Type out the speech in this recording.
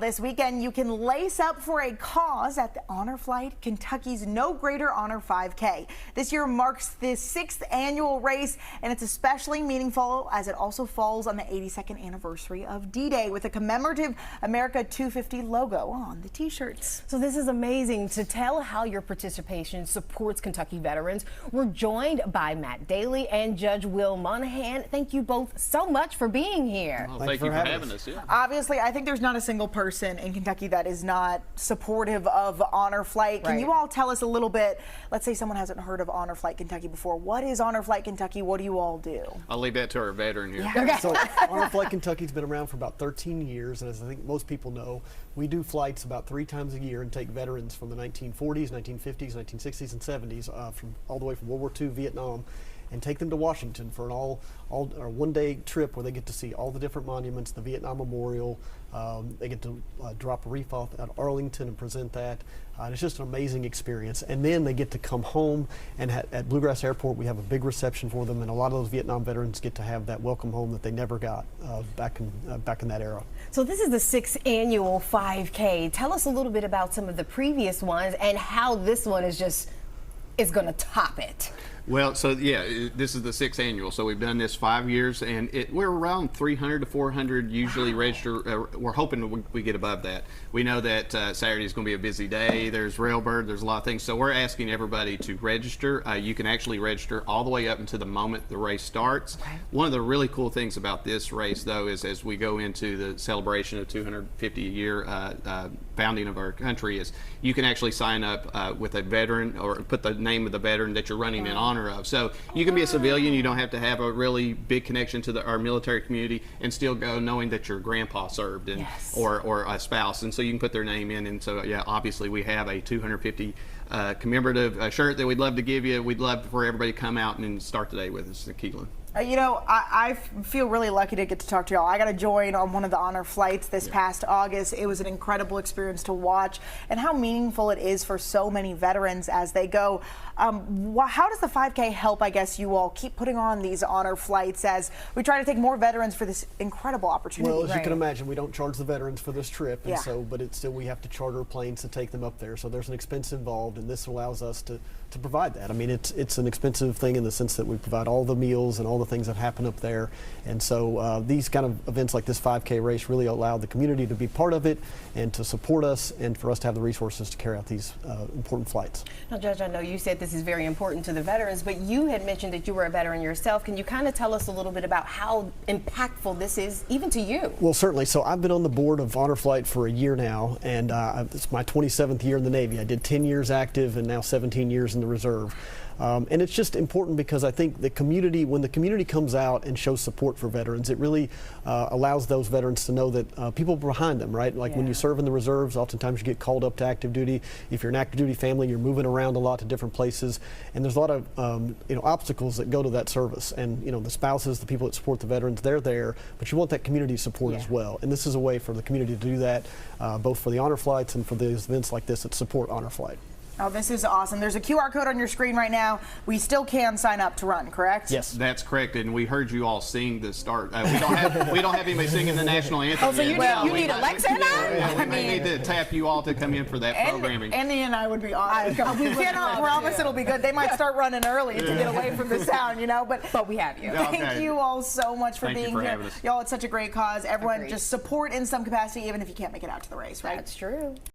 This weekend, you can lace up for a cause at the Honor Flight, Kentucky's No Greater Honor 5K. This year marks the 6th annual race, and it's especially meaningful as it also falls on the 82nd anniversary of D-Day with a commemorative America 250 logo on the t-shirts. So this is amazing. To tell how your participation supports Kentucky veterans, we're joined by Matt Daley and Judge Moynahan. Thank you both so much for being here. Well, thank you for having us. Yeah. Obviously, I think there's not a single person in Kentucky that is not supportive of Honor Flight. Can you all tell us a little bit, let's say someone hasn't heard of Honor Flight Kentucky before. What is Honor Flight Kentucky? What do you all do? I'll leave that to our veteran here. Yeah. Okay. So Honor Flight Kentucky's been around for about 13 years, and as I think most people know, we do flights about 3 times a year and take veterans from the 1940s, 1950s, 1960s, and 70s, from all the way from World War II, Vietnam, and take them to Washington for an one-day trip where they get to see all the different monuments, the Vietnam Memorial. They get to drop a wreath off at Arlington and present that. And it's just an amazing experience. And then they get to come home, and at Bluegrass Airport we have a big reception for them, and a lot of those Vietnam veterans get to have that welcome home that they never got back in that era. So this is the 6th annual 5K. Tell us a little bit about some of the previous ones and how this one is going to top it. Well, so yeah, this is the 6th annual, so we've done this 5 years, and we're around 300 to 400 usually register. We're hoping we get above that. We know that Saturday is going to be a busy day. There's Railbird, there's a lot of things, so we're asking everybody to register. You can actually register all the way up until the moment the race starts. Okay. One of the really cool things about this race, though, is as we go into the celebration of 250-year founding of our country, is you can actually sign up with a veteran or put the name of the veteran that you're running in honor of. So you can be a civilian, you don't have to have a really big connection to our military community, and still go knowing that your grandpa served and or a spouse, and so you can put their name in. And so yeah, obviously we have a 250 commemorative shirt that we'd love to give you. We'd love for everybody to come out and start the day with us at Keelan. You know, I feel really lucky to get to talk to y'all. I got to join on one of the Honor Flights this past August. It was an incredible experience to watch, and how meaningful it is for so many veterans as they go. How does the 5K help, I guess, you all keep putting on these Honor Flights as we try to take more veterans for this incredible opportunity? Well, as you can imagine, we don't charge the veterans for this trip, and but it's still, we have to charter planes to take them up there. So there's an expense involved, and this allows us to provide that. I mean, it's an expensive thing in the sense that we provide all the meals and all the things that happen up there, and so these kind of events like this 5K race really allow the community to be part of it and to support us, and for us to have the resources to carry out these important flights. Now, Judge, I know you said this is very important to the veterans, but you had mentioned that you were a veteran yourself. Can you kind of tell us a little bit about how impactful this is even to you? Well, certainly. So I've been on the board of Honor Flight for a year now, and it's my 27th year in the Navy. I did 10 years active and now 17 years in the reserve. And it's just important because I think the community, when the community comes out and shows support for veterans, it really allows those veterans to know that people are behind them, right? Like when you serve in the reserves, oftentimes you get called up to active duty. If you're an active duty family, you're moving around a lot to different places, and there's a lot of obstacles that go to that service. And the spouses, the people that support the veterans, they're there, but you want that community support as well. And this is a way for the community to do that, both for the Honor Flights and for these events like this that support Honor Flight. Oh, this is awesome. There's a QR code on your screen right now. We still can sign up to run, correct? Yes, that's correct. And we heard you all sing the start. We don't have anybody singing the national anthem. Oh, so you need Alexa now? We may need to tap you all to come in for that programming. Andy and I would be awesome. We cannot promise it'll be good. They might start running early to get away from the sound, but we have you. Thank you all so much for being here. Having us. Y'all, it's such a great cause. Everyone just support in some capacity, even if you can't make it out to the race, right? That's true.